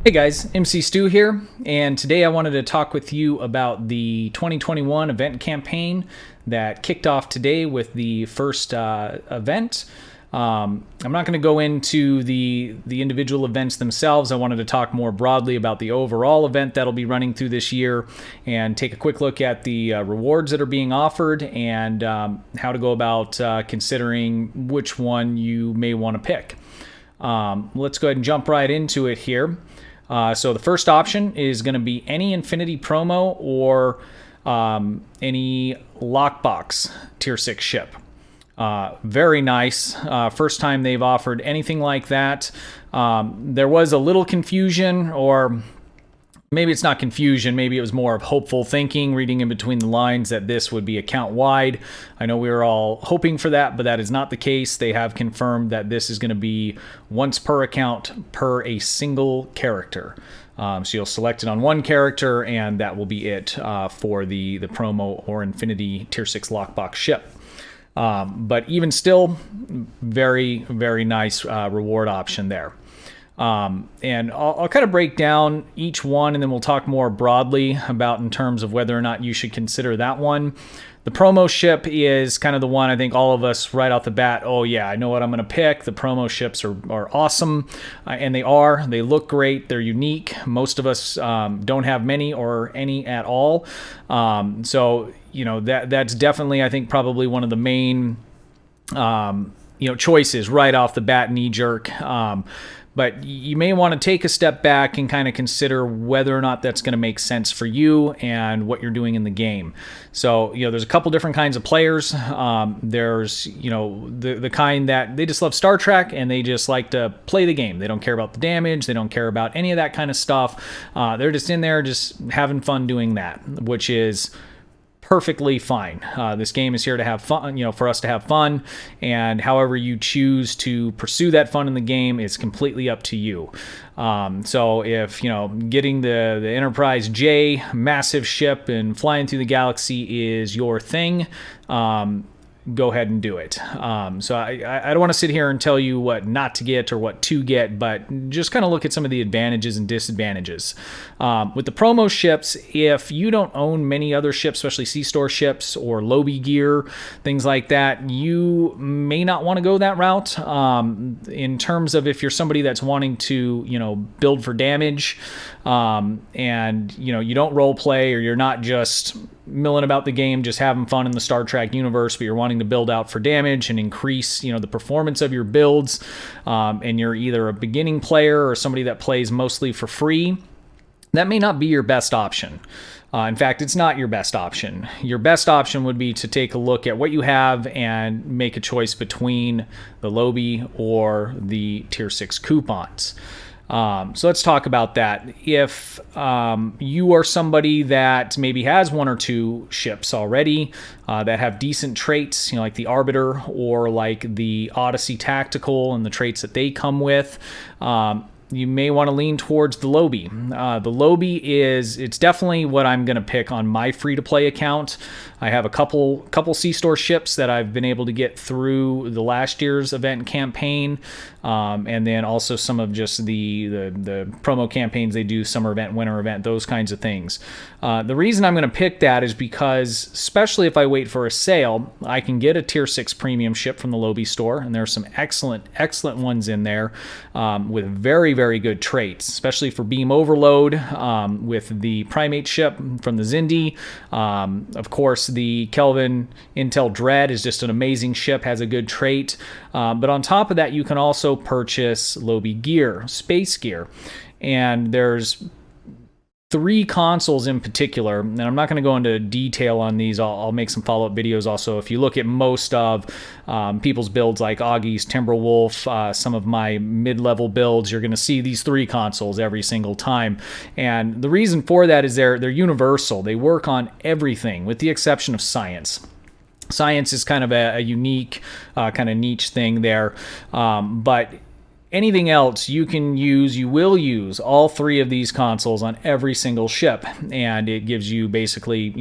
Hey guys, MC Stu here, and today I wanted to talk with you about the 2021 event campaign that kicked off today with the first event. I'm not going to go into the individual events themselves. I wanted to talk more broadly about the overall event that'll be running through this year and take a quick look at the rewards that are being offered and how to go about considering which one you may want to pick. Let's go ahead and jump right into it here. So the first option is going to be any Infinity promo or any Lockbox Tier 6 ship. Very nice. First time they've offered anything like that. There was a little confusion, or maybe it's not confusion, maybe it was more of hopeful thinking, reading in between the lines that this would be account wide. I know we were all hoping for that, but that is not the case. They have confirmed that this is going to be once per account per a single character. So you'll select it on one character, and that will be it for the promo or Infinity Tier 6 Lockbox ship. But even still, very, very nice reward option there. And I'll kind of break down each one, and then we'll talk more broadly about in terms of whether or not you should consider that one. The promo ship is kind of the one I think all of us right off the bat, oh yeah, I know what I'm going to pick. The promo ships are awesome, and they are. They look great. They're unique. Most of us don't have many or any at all. So, that's definitely, I think, probably one of the main, choices right off the bat, knee-jerk. But you may want to take a step back and kind of consider whether or not that's going to make sense for you and what you're doing in the game. So, there's a couple different kinds of players. There's, the kind that they just love Star Trek and they just like to play the game. They don't care about the damage. They don't care about any of that kind of stuff. They're just in there just having fun doing that, which is perfectly fine. This game is here to have fun, for us to have fun, and however you choose to pursue that fun in the game is completely up to you. So if, getting the Enterprise J massive ship and flying through the galaxy is your thing, go ahead and do it. So I don't want to sit here and tell you what not to get or what to get, but just kind of look at some of the advantages and disadvantages. With the promo ships, if you don't own many other ships, especially C-Store ships or Lobby gear, things like that, you may not want to go that route. In terms of if you're somebody that's wanting to, build for damage, and, you don't role play, or you're not just milling about the game, just having fun in the Star Trek universe, but you're wanting to build out for damage and increase, the performance of your builds, and you're either a beginning player or somebody that plays mostly for free, that may not be your best option. In fact, it's not your best option. Your best option would be to take a look at what you have and make a choice between the Lobby or the Tier 6 coupons. So let's talk about that. If you are somebody that maybe has one or two ships already that have decent traits, like the Arbiter or like the Odyssey Tactical and the traits that they come with, you may want to lean towards the Lobby. The Lobby it's definitely what I'm going to pick on my free-to-play account. I have a couple C-Store ships that I've been able to get through the last year's event campaign, and then also some of just the promo campaigns they do, summer event, winter event, those kinds of things. The reason I'm going to pick that is because, especially if I wait for a sale, I can get a Tier 6 premium ship from the Lobby store, and there's some excellent ones in there with very, very good traits, especially for beam overload, with the Primate ship from the Xindi. Of course, the Kelvin Intel Dread is just an amazing ship, has a good trait. But on top of that, you can also purchase Lobby gear, space gear. And there's 3 consoles in particular, and I'm not going to go into detail on these. I'll make some follow-up videos also. If you look at most of people's builds like Augie's Timberwolf, some of my mid-level builds, you're going to see these 3 consoles every single time. And the reason for that is they're universal. They work on everything with the exception of science. Science is kind of a unique, kind of niche thing there, but anything else you will use all 3 of these consoles on every single ship, and it gives you basically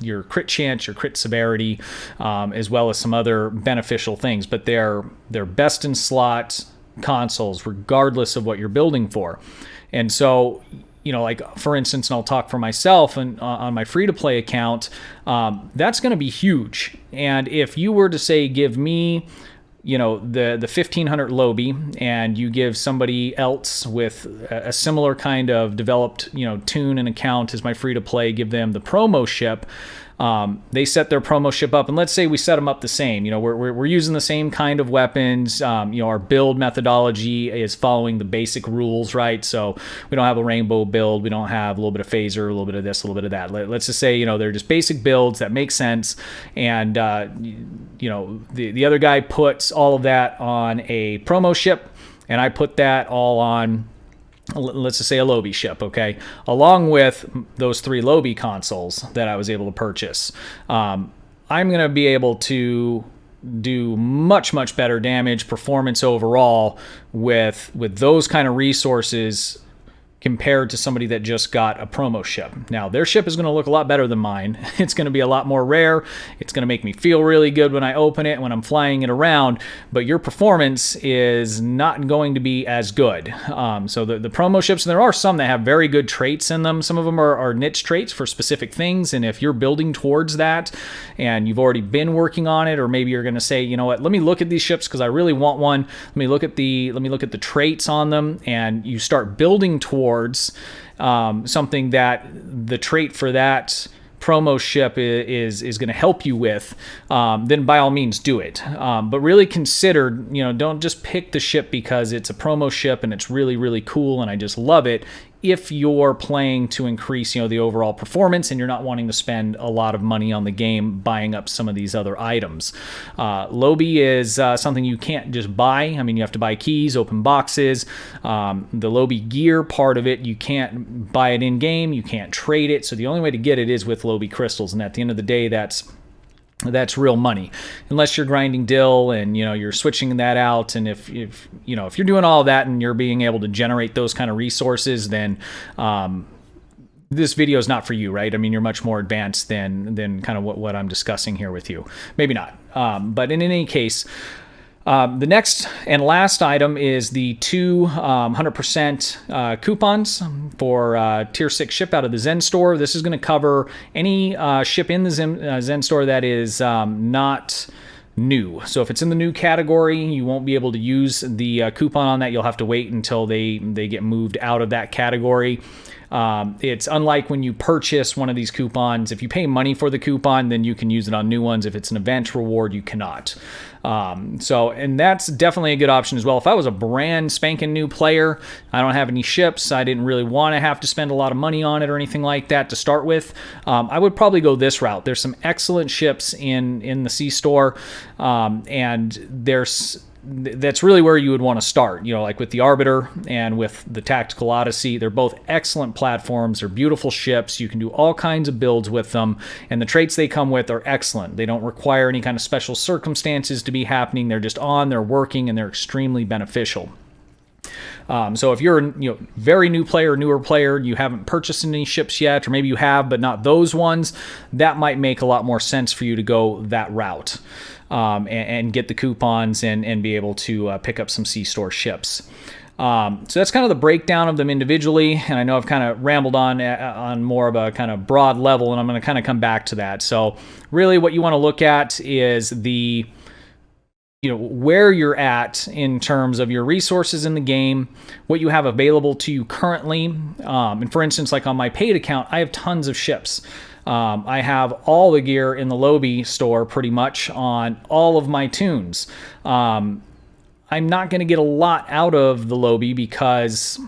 your crit chance, your crit severity, as well as some other beneficial things. But they're best in slot, consoles, regardless of what you're building for. And so, like for instance, and I'll talk for myself and on my free-to-play account, that's going to be huge. And if you were to say, give me, the 1500 Lobi, and you give somebody else with a similar kind of developed, tune and account as my free-to-play, give them the promo ship. They set their promo ship up, and let's say we set them up the same. We're using the same kind of weapons. Our build methodology is following the basic rules, right? So we don't have a rainbow build. We don't have a little bit of phaser, a little bit of this, a little bit of that. Let's just say, they're just basic builds that make sense. And, the other guy puts all of that on a promo ship, and I put that all on, let's just say, a Lobi ship, okay? Along with those 3 Lobi consoles that I was able to purchase. I'm going to be able to do much, much better damage, performance overall with those kind of resources compared to somebody that just got a promo ship. Now, their ship is going to look a lot better than mine. It's going to be a lot more rare. It's going to make me feel really good when I open it, when I'm flying it around, but your performance is not going to be as good. So the promo ships, and there are some that have very good traits in them. Some of them are niche traits for specific things, and if you're building towards that and you've already been working on it, or maybe you're going to say, you know what, let me look at these ships because I really want one. Let me look at the traits on them, and you start building towards something that the trait for that promo ship is going to help you with, then by all means do it. But really consider, don't just pick the ship because it's a promo ship and it's really, really cool and I just love it. If you're playing to increase, the overall performance, and you're not wanting to spend a lot of money on the game buying up some of these other items. Lobi is something you can't just buy. I mean, you have to buy keys, open boxes. The Lobi gear part of it, you can't buy it in game. You can't trade it. So the only way to get it is with Lobi crystals. And at the end of the day, that's real money, unless you're grinding dill and you're switching that out. And if you're doing all that and you're being able to generate those kind of resources, then this video is not for you, right? I mean, you're much more advanced than kind of what I'm discussing here with you. Maybe not, but in any case. The next and last item is the 200% coupons for Tier 6 ship out of the Zen store. This is going to cover any ship in the Zen store that is not new. So if it's in the new category, you won't be able to use the coupon on that. You'll have to wait until they get moved out of that category. It's unlike when you purchase one of these coupons. If you pay money for the coupon, then you can use it on new ones. If it's an event reward, you cannot. And that's definitely a good option as well. If I was a brand spanking new player, I don't have any ships, I didn't really want to have to spend a lot of money on it or anything like that to start with, I would probably go this route. There's some excellent ships in the C store, and that's really where you would want to start, like with the Arbiter and with the Tactical Odyssey. They're both excellent platforms. They're beautiful ships. You can do all kinds of builds with them, and the traits they come with are excellent. They don't require any kind of special circumstances to be happening. They're just on, they're working, and they're extremely beneficial. So if you're a very new player, newer player, you haven't purchased any ships yet, or maybe you have, but not those ones, that might make a lot more sense for you to go that route. And get the coupons and be able to pick up some C-Store ships. So that's kind of the breakdown of them individually, and I know I've kind of rambled on more of a kind of broad level, and I'm going to kind of come back to that. So really what you want to look at is where you're at in terms of your resources in the game, what you have available to you currently. And for instance, like on my paid account, I have tons of ships. I have all the gear in the Lobi store pretty much on all of my tunes. I'm not going to get a lot out of the Lobi because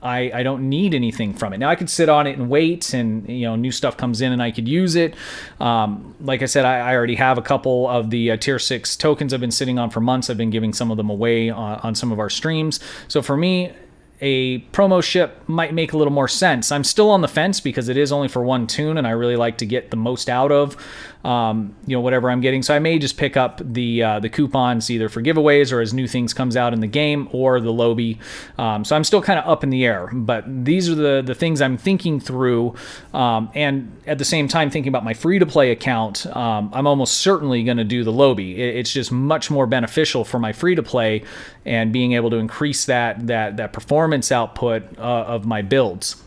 I don't need anything from it. Now I could sit on it and wait, and new stuff comes in and I could use it. Like I said, I already have a couple of the Tier 6 tokens I've been sitting on for months. I've been giving some of them away on some of our streams. So for me, a promo ship might make a little more sense. I'm still on the fence because it is only for one toon, and I really like to get the most out of whatever I'm getting. So I may just pick up the coupons either for giveaways or as new things comes out in the game, or the Lobby. So I'm still kind of up in the air, but these are the things I'm thinking through, and at the same time thinking about my free-to-play account. I'm almost certainly going to do the Lobby. It's just much more beneficial for my free-to-play and being able to increase that performance output of my builds.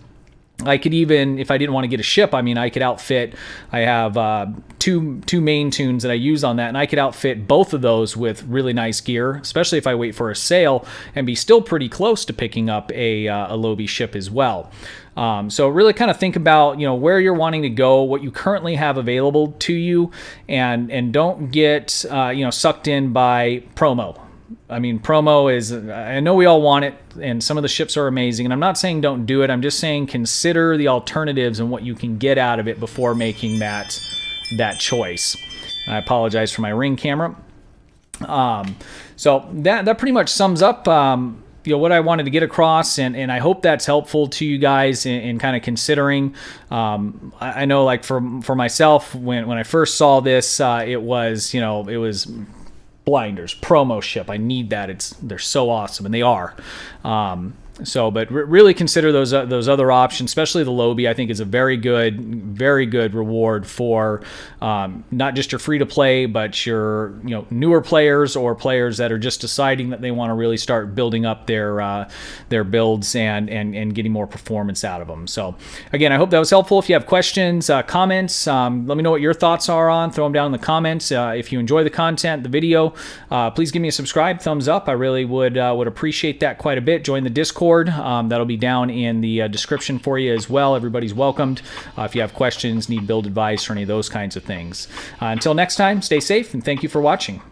I could even, if I didn't want to get a ship, I could outfit, I have two main toons that I use on that, and I could outfit both of those with really nice gear, especially if I wait for a sale, and be still pretty close to picking up a Lobby ship as well. So really kind of think about, where you're wanting to go, what you currently have available to you, and don't get, sucked in by promo. Promo is, I know we all want it, and some of the ships are amazing, and I'm not saying don't do it. I'm just saying consider the alternatives and what you can get out of it before making that choice. And I apologize for my ring camera. So that pretty much sums up what I wanted to get across, and I hope that's helpful to you guys in kind of considering. I know, like for myself, when I first saw this, it was Blinders promo ship. I need that. They're so awesome, and they are. But really consider those other options, especially the Lobby. I think is a very good reward for not just your free to play, but your newer players or players that are just deciding that they want to really start building up their builds and getting more performance out of them. So again, I hope that was helpful. If you have questions, comments, let me know what your thoughts are on. Throw them down in the comments. If you enjoy the content, the video, please give me a subscribe, thumbs up. I really would appreciate that quite a bit. Join the Discord. That'll be down in the description for you as well. Everybody's welcomed. If you have questions, need build advice, or any of those kinds of things. Until next time, stay safe, and thank you for watching.